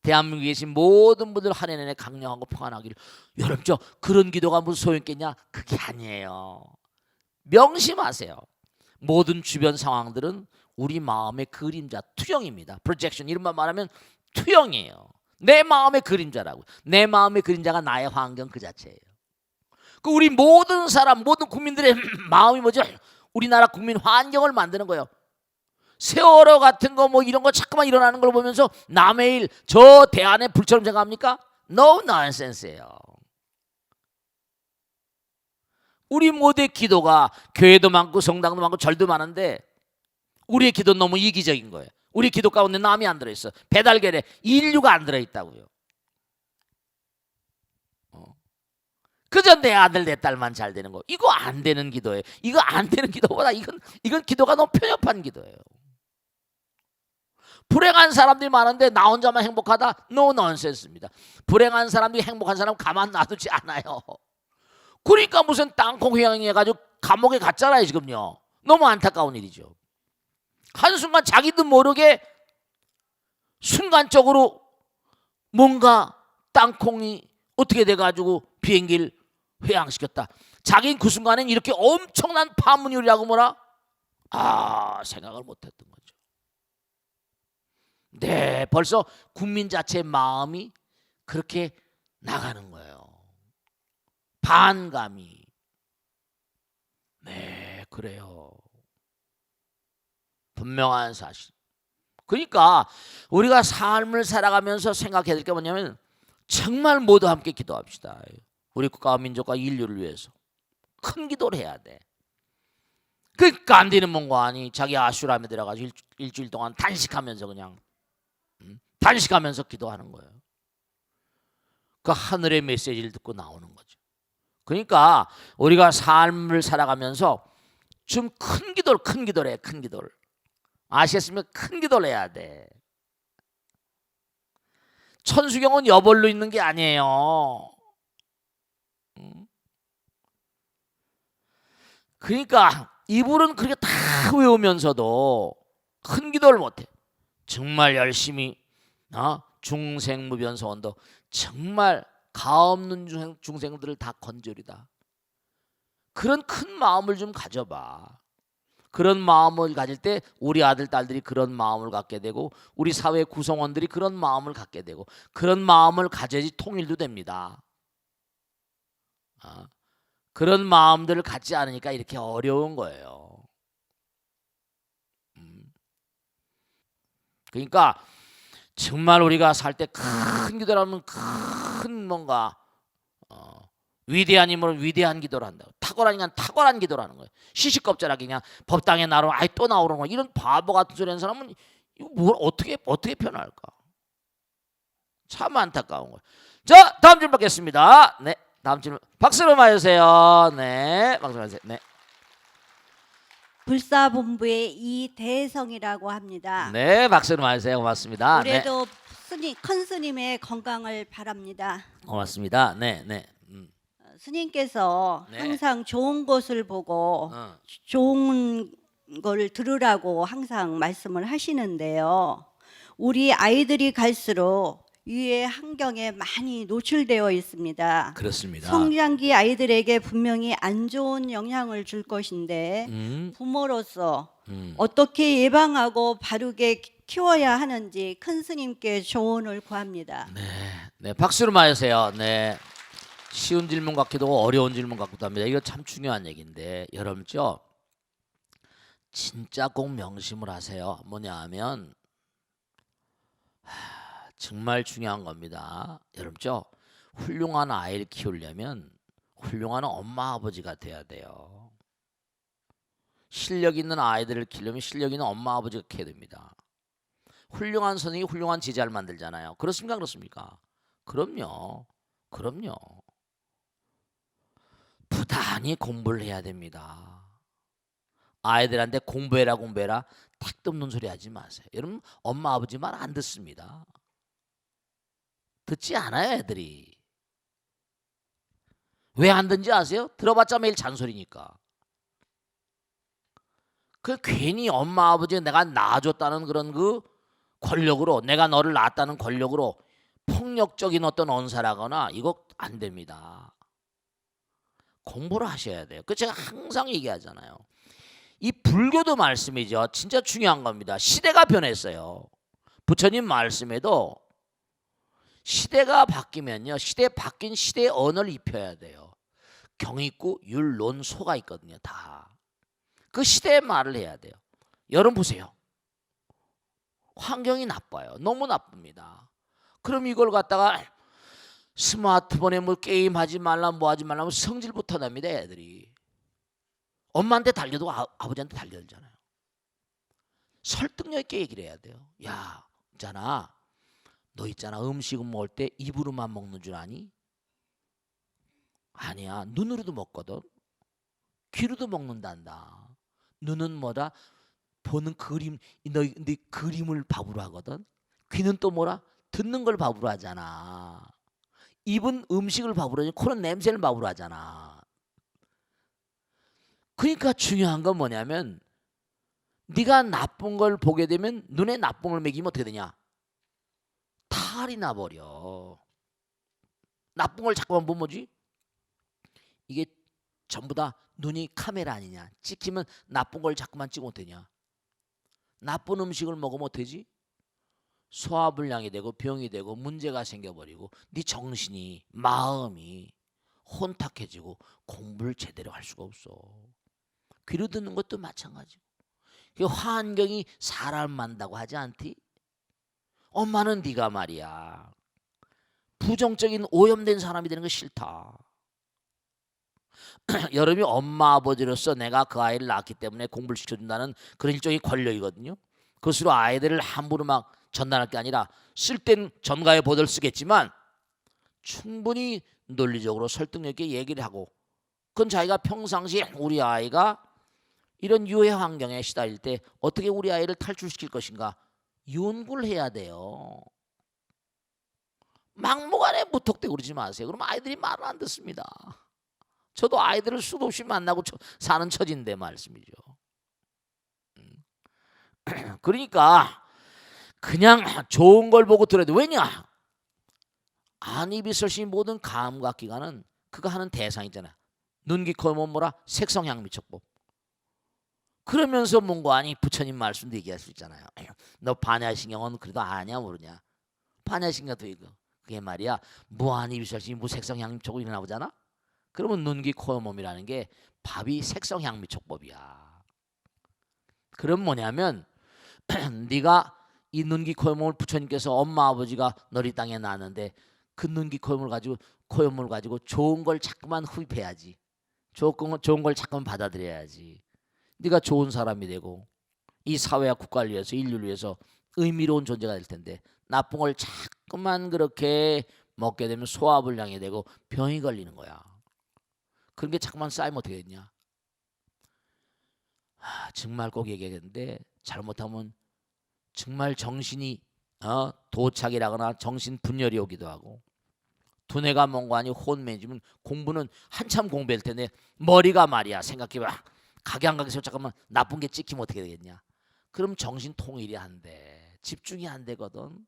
대한민국에 계신 모든 분들 하내내내 강령하고 평안하기를. 여러분 저 그런 기도가 무슨 소용있겠냐? 그게 아니에요. 명심하세요. 모든 주변 상황들은 우리 마음의 그림자, 투영입니다. 프로젝션 이런 말 말하면 투영이에요. 내 마음의 그림자라고. 내 마음의 그림자가 나의 환경 그 자체예요. 그 우리 모든 사람, 모든 국민들의 마음이 뭐죠? 우리나라 국민 환경을 만드는 거예요. 세월호 같은 거 뭐 이런 거 자꾸만 일어나는 걸 보면서 남의 일, 저 대안의 불처럼 생각합니까? No nonsense예요. 우리 모두의 기도가 교회도 많고 성당도 많고 절도 많은데 우리의 기도는 너무 이기적인 거예요. 우리 기도 가운데 남이 안 들어있어. 배달결에 인류가 안 들어있다고요. 그저 내 아들 내 딸만 잘 되는 거. 이거 안 되는 기도예요. 이거 안 되는 기도보다 이건 기도가 너무 편협한 기도예요. 불행한 사람들이 많은데 나 혼자만 행복하다? No nonsense입니다. 불행한 사람들이 행복한 사람 가만 놔두지 않아요. 그러니까 무슨 땅콩 회항해가지고 감옥에 갔잖아요 지금요. 너무 안타까운 일이죠. 한순간 자기도 모르게 순간적으로 뭔가 땅콩이 어떻게 돼가지고 비행기를 회항시켰다. 자기는 그 순간엔 이렇게 엄청난 파문이라고 뭐라? 생각을 못했던 거죠. 네, 벌써 국민 자체의 마음이 그렇게 나가는 거예요. 반감이. 네, 그래요. 분명한 사실. 그러니까 우리가 삶을 살아가면서 생각해야 될 게 뭐냐면 정말 모두 함께 기도합시다. 우리 국가와 민족과 인류를 위해서 큰 기도를 해야 돼. 그러니까 안 되는 몽관이 자기 아슈람에 들어가서 일주일 동안 단식하면서 그냥 단식하면서 기도하는 거예요. 그 하늘의 메시지를 듣고 나오는 거죠. 그러니까 우리가 삶을 살아가면서 좀 큰 기도를 해. 큰 기도를. 아시겠습니까? 큰 기도를 해야 돼. 천수경은 여벌로 있는 게 아니에요. 그러니까 이분은 그렇게 다 외우면서도 큰 기도를 못해. 정말 열심히 중생무변소원도 정말 가없는 중생들을 다 건져리다. 그런 큰 마음을 좀 가져봐. 그런 마음을 가질 때 우리 아들 딸들이 그런 마음을 갖게 되고 우리 사회 구성원들이 그런 마음을 갖게 되고 그런 마음을 가져야지 통일도 됩니다. 그런 마음들을 갖지 않으니까 이렇게 어려운 거예요. 그러니까 정말 우리가 살 때 큰 기도라면 큰 뭔가 위대한 힘으로 위대한 기도를 한다고. 탁월한 인간 탁월한 기도를 하는 거예요. 시시껍질하게 그냥 법당에 나로 또 나오는 거 이런 바보 같은 소리 하는 사람은 이거 뭘 어떻게 표현할까? 참 안타까운 거예요. 자, 다음 질문 받겠습니다. 네, 다음 질문 박수로 맞으세요. 네, 박수로 맞으세요. 네. 불사본부의 이대성이라고 합니다. 네, 박수를 많이 주세요. 고맙습니다. 네, 올해도 큰 스님의 건강을 바랍니다. 고맙습니다. 네, 네. 스님께서 네. 항상 좋은 것을 보고 어. 좋은 걸 들으라고 항상 말씀을 하시는데요. 우리 아이들이 갈수록 유해 환경에 많이 노출되어 있습니다. 그렇습니다. 성장기 아이들에게 분명히 안 좋은 영향을 줄 것인데 부모로서 어떻게 예방하고 바르게 키워야 하는지 큰 스님께 조언을 구합니다. 네, 박수를 많이 주세요. 네, 쉬운 질문 같기도 하고 어려운 질문 같기도 합니다. 이거 참 중요한 얘기인데 여러분죠, 진짜 꼭 명심을 하세요. 뭐냐 하면 정말 중요한 겁니다. 여러분죠, 훌륭한 아이를 키우려면 훌륭한 엄마 아버지가 돼야 돼요. 실력 있는 아이들을 키우려면 실력 있는 엄마 아버지가 돼야 됩니다. 훌륭한 선생이 훌륭한 제자를 만들잖아요. 그렇습니까? 그렇습니까? 그럼요. 그럼요. 부단히 공부를 해야 됩니다. 아이들한테 공부해라 공부해라 택도 없는 소리 하지 마세요. 여러분 엄마 아버지 말 안 듣습니다. 듣지 않아요 애들이. 왜 안 듣는지 아세요? 들어봤자 매일 잔소리니까. 그 괜히 엄마 아버지 내가 낳아줬다는 그런 그 권력으로, 내가 너를 낳았다는 권력으로 폭력적인 어떤 언사라거나 이거 안 됩니다. 공부를 하셔야 돼요. 그 제가 항상 얘기하잖아요. 이 불교도 말씀이죠. 진짜 중요한 겁니다. 시대가 변했어요. 부처님 말씀에도 시대가 바뀌면요, 시대 바뀐 시대의 언어를 입혀야 돼요. 경있고 율론소가 있거든요. 다 그 시대의 말을 해야 돼요. 여러분 보세요. 환경이 나빠요. 너무 나쁩니다. 그럼 이걸 갖다가 스마트폰에 뭐 게임하지 말라 뭐 하지 말라 성질부터 납니다. 애들이 엄마한테 달려도 아버지한테 달려들잖아요. 설득력 있게 얘기를 해야 돼요. 야 있잖아, 너 있잖아, 음식은 먹을 때 입으로만 먹는 줄 아니? 아니야, 눈으로도 먹거든. 귀로도 먹는단다. 눈은 뭐다? 보는 그림, 네 그림을 밥으로 하거든. 귀는 또 뭐라? 듣는 걸 밥으로 하잖아. 입은 음식을 밥으로 하지, 코는 냄새를 밥으로 하잖아. 그러니까 중요한 건 뭐냐면 네가 나쁜 걸 보게 되면 눈에 나쁜 걸 먹이면 어떻게 되냐? 탈이 나버려. 나쁜 걸 자꾸만 보면 뭐지? 이게 전부 다 눈이 카메라 아니냐? 찍히면 나쁜 걸 자꾸만 찍으면 어떠냐? 나쁜 음식을 먹으면 어떡하지? 소화불량이 되고 병이 되고 문제가 생겨버리고 네 정신이, 마음이 혼탁해지고 공부를 제대로 할 수가 없어. 귀로 듣는 것도 마찬가지고. 그 환경이 사람 만다고 하지 않디? 엄마는 네가 말이야 부정적인 오염된 사람이 되는 거 싫다. 여러분이 엄마 아버지로서 내가 그 아이를 낳았기 때문에 공부를 시켜준다는 그런 일종의 권력이거든요. 그것으로 아이들을 함부로 막 전달할 게 아니라 쓸 땐 전가의 보도를 쓰겠지만 충분히 논리적으로 설득력 있게 얘기를 하고, 그건 자기가 평상시에 우리 아이가 이런 유해 환경에 시달릴 때 어떻게 우리 아이를 탈출시킬 것인가 연구를 해야 돼요. 막무가내 무턱대고 그러지 마세요. 그러면 아이들이 말을 안 듣습니다. 저도 아이들을 수도 없이 만나고 사는 처지인데 말씀이죠. 그러니까 그냥 좋은 걸 보고 들어야 돼. 왜냐? 안이비설신 모든 감각기관은 그가 하는 대상 있잖아. 눈, 귀, 코, 몸 뭐라? 색성향미촉법. 그러면서 뭔가 아니 부처님 말씀도 얘기할 수 있잖아요. 너 반야신경은 그래도 아냐 모르냐? 반야신경도 이거 그게 말이야 무안이비설신 무색성향미촉이 일어나보잖아. 그러면 눈, 귀, 코, 몸이라는 게 밥이 색성향미촉법이야. 그럼 뭐냐면 네가 이 눈, 귀, 코, 몸을 부처님께서 엄마 아버지가 너를 이 땅에 낳았는데 그 눈, 귀, 코, 몸을 가지고 코염을 가지고 좋은 걸 자꾸만 흡입해야지. 좋은 걸 자꾸만 받아들여야지. 네가 좋은 사람이 되고 이 사회와 국가를 위해서 인류를 위해서 의미로운 존재가 될 텐데 나쁜 걸 자꾸만 그렇게 먹게 되면 소화불량이 되고 병이 걸리는 거야. 그런 게 자꾸만 쌓이면 어떻게 되냐? 정말 꼭 얘기하겠는데 잘못하면 정말 정신이 도착이라거나 정신 분열이 오기도 하고 두뇌가 멍하니 혼미해지면 공부는 한참 공부할 텐데 머리가 말이야 생각해봐 각양각에서 잠깐만 나쁜 게 찍히면 어떻게 되겠냐. 그럼 정신 통일이 안 돼. 집중이 안 되거든.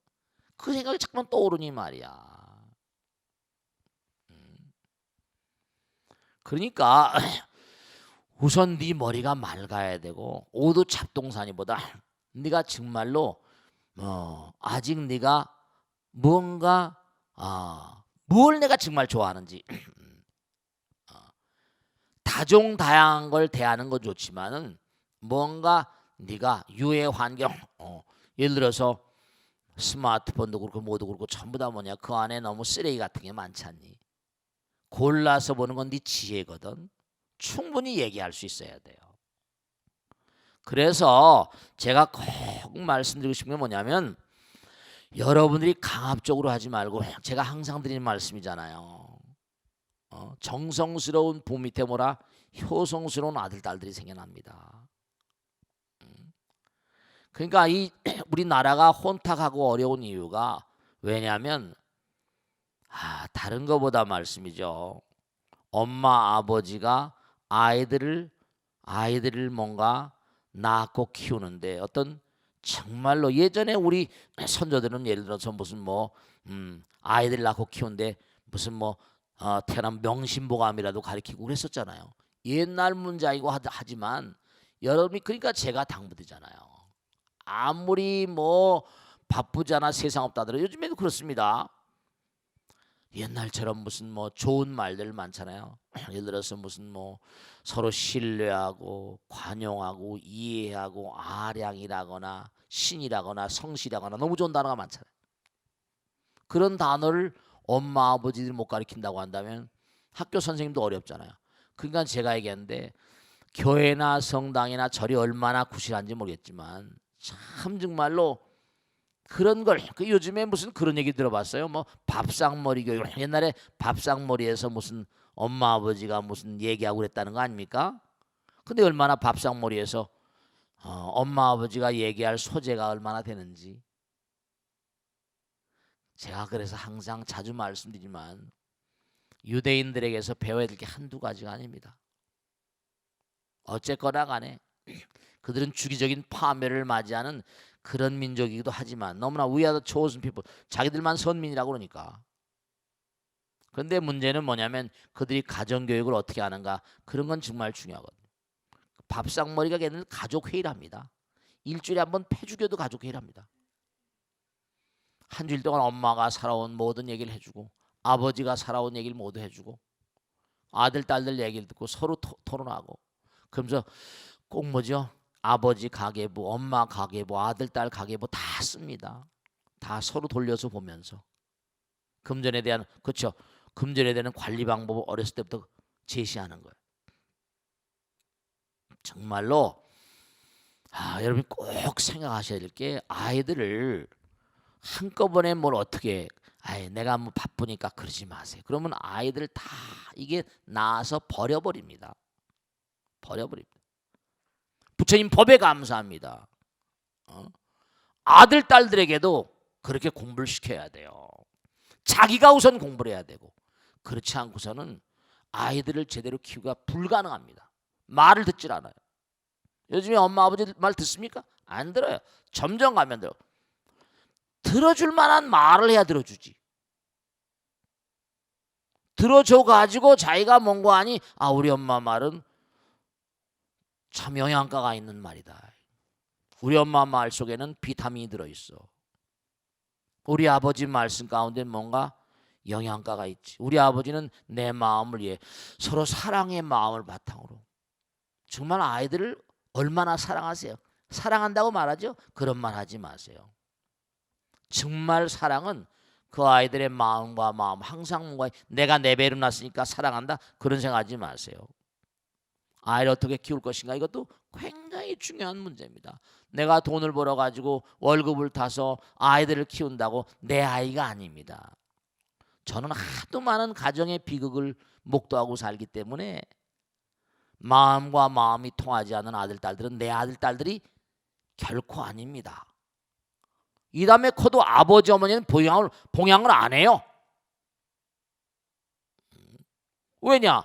그 생각이 잠깐만 떠오르니 말이야. 그러니까 우선 네 머리가 맑아야 되고 오도 잡동사니보다 네가 정말로 아직 네가 뭔가 뭘 내가 정말 좋아하는지 다종다양한 걸 대하는 건 좋지만은 뭔가 네가 유해 환경 예를 들어서 스마트폰도 그렇고 뭐도 그렇고 전부 다 뭐냐 그 안에 너무 쓰레기 같은 게 많지 않니. 골라서 보는 건 네 지혜거든. 충분히 얘기할 수 있어야 돼요. 그래서 제가 꼭 말씀드리고 싶은 게 뭐냐면 여러분들이 강압적으로 하지 말고 제가 항상 드리는 말씀이잖아요. 정성스러운 부 밑에 뭐라 효성스러운 아들 딸들이 생겨납니다. 그러니까 이 우리나라가 혼탁하고 어려운 이유가 왜냐하면 다른 것보다 말씀이죠. 엄마 아버지가 아이들을 뭔가 낳고 키우는데 어떤 정말로 예전에 우리 선조들은 예를 들어서 무슨 아이들 낳고 키우는데 무슨 태어난 명심보감이라도 가르치고 그랬었잖아요. 옛날 문장이고 하지만 여러분이 그러니까 제가 당부드리잖아요. 아무리 바쁘잖아 세상 없다더라도 요즘에도 그렇습니다. 옛날처럼 무슨 좋은 말들 많잖아요. 예를 들어서 무슨 서로 신뢰하고 관용하고 이해하고 아량이라거나 신이라거나 성실하거나 너무 좋은 단어가 많잖아요. 그런 단어를 엄마 아버지들이 못 가르친다고 한다면 학교 선생님도 어렵잖아요. 그러니까 제가 얘기하는데 교회나 성당이나 절이 얼마나 구실한지 모르겠지만 참 정말로 그런 걸 요즘에 무슨 그런 얘기 들어봤어요. 밥상머리 교육. 옛날에 밥상머리에서 무슨 엄마 아버지가 무슨 얘기하고 그랬다는 거 아닙니까? 근데 얼마나 밥상머리에서 엄마 아버지가 얘기할 소재가 얼마나 되는지 제가 그래서 항상 자주 말씀드리지만 유대인들에게서 배워야 될 게 한두 가지가 아닙니다. 어쨌거나 간에 그들은 주기적인 파멸을 맞이하는 그런 민족이기도 하지만 너무나 we are the chosen people. 자기들만 선민이라고 그러니까. 그런데 문제는 뭐냐면 그들이 가정교육을 어떻게 하는가. 그런 건 정말 중요하거든요. 밥상머리가 걔는 가족회의를 합니다. 일주일에 한 번 폐주교도 가족회의를 합니다. 한 주일 동안 엄마가 살아온 모든 얘기를 해주고 아버지가 살아온 얘기를 모두 해주고 아들 딸들 얘기를 듣고 서로 토론하고 그러면서 꼭 뭐죠? 아버지 가계부, 엄마 가계부, 아들 딸 가계부 다 씁니다. 다 서로 돌려서 보면서 금전에 대한 그렇죠. 금전에 대한 관리 방법을 어렸을 때부터 제시하는 거예요. 정말로 여러분이 꼭 생각하셔야 될 게 아이들을 한꺼번에 뭘 어떻게 내가 바쁘니까 그러지 마세요. 그러면 아이들 다 이게 낳아서 버려버립니다. 버려버립니다. 부처님 법에 감사합니다. 아들 딸들에게도 그렇게 공부를 시켜야 돼요. 자기가 우선 공부를 해야 되고 그렇지 않고서는 아이들을 제대로 키우기가 불가능합니다. 말을 듣질 않아요. 요즘에 엄마 아버지 말 듣습니까? 안 들어요. 점점 가면 들어. 들어줄 만한 말을 해야 들어주지. 들어줘 가지고 자기가 뭔가 하니 우리 엄마 말은 참 영양가가 있는 말이다. 우리 엄마 말 속에는 비타민이 들어있어. 우리 아버지 말씀 가운데 뭔가 영양가가 있지. 우리 아버지는 내 마음을 위해 서로 사랑의 마음을 바탕으로. 정말 아이들을 얼마나 사랑하세요? 사랑한다고 말하죠? 그런 말 하지 마세요. 정말 사랑은 그 아이들의 마음과 마음 항상 뭔가 내가 내 배로 났으니까 사랑한다 그런 생각하지 마세요. 아이를 어떻게 키울 것인가 이것도 굉장히 중요한 문제입니다. 내가 돈을 벌어 가지고 월급을 타서 아이들을 키운다고 내 아이가 아닙니다. 저는 하도 많은 가정의 비극을 목도하고 살기 때문에 마음과 마음이 통하지 않는 아들 딸들은 내 아들 딸들이 결코 아닙니다. 이 다음에 커도 아버지 어머니는 봉양을 안 해요. 왜냐?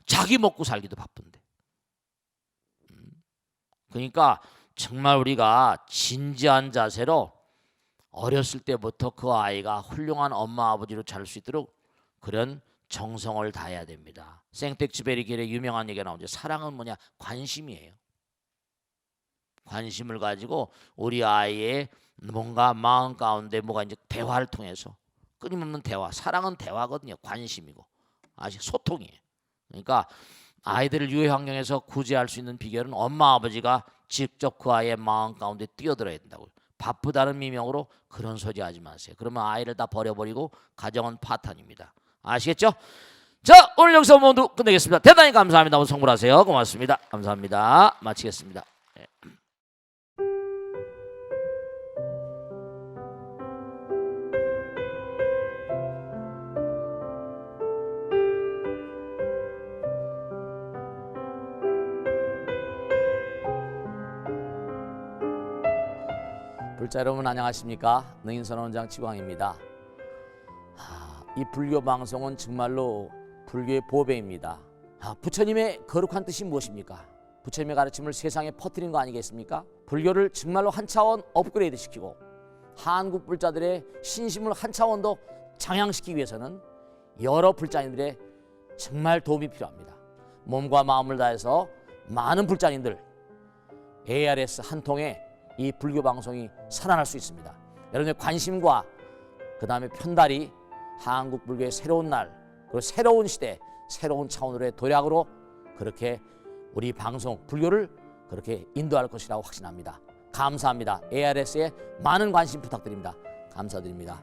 자기 먹고 살기도 바쁜데. 그러니까 정말 우리가 진지한 자세로 어렸을 때부터 그 아이가 훌륭한 엄마 아버지로 자랄 수 있도록 그런 정성을 다해야 됩니다. 생텍쥐페리 길에 유명한 얘기가 나오죠. 사랑은 뭐냐? 관심이에요. 관심을 가지고 우리 아이의 뭔가 마음 가운데 뭐가 이제 대화를 통해서 끊임없는 대화, 사랑은 대화거든요. 관심이고 아직 소통이에요. 그러니까 아이들을 유해 환경에서 구제할 수 있는 비결은 엄마 아버지가 직접 그 아이의 마음 가운데 뛰어들어야 된다고요. 바쁘다는 미명으로 그런 소리 하지 마세요. 그러면 아이를 다 버려버리고 가정은 파탄입니다. 아시겠죠? 자, 오늘 여기서 모두 끝내겠습니다. 대단히 감사합니다. 오늘 성불하세요. 고맙습니다. 감사합니다. 마치겠습니다. 불자 여러분 안녕하십니까? 능인선언장 지광입니다. 이 불교 방송은 정말로 불교의 보배입니다. 부처님의 거룩한 뜻이 무엇입니까? 부처님의 가르침을 세상에 퍼뜨린 거 아니겠습니까? 불교를 정말로 한 차원 업그레이드 시키고 한국 불자들의 신심을 한 차원 더 장양시키기 위해서는 여러 불자님들의 정말 도움이 필요합니다. 몸과 마음을 다해서 많은 불자님들 ARS 한 통에 이 불교 방송이 살아날 수 있습니다. 여러분의 관심과 그 다음에 편달이 한국 불교의 새로운 날, 그리고 새로운 시대, 새로운 차원으로의 도약으로 그렇게 우리 방송 불교를 그렇게 인도할 것이라고 확신합니다. 감사합니다. ARS에 많은 관심 부탁드립니다. 감사드립니다.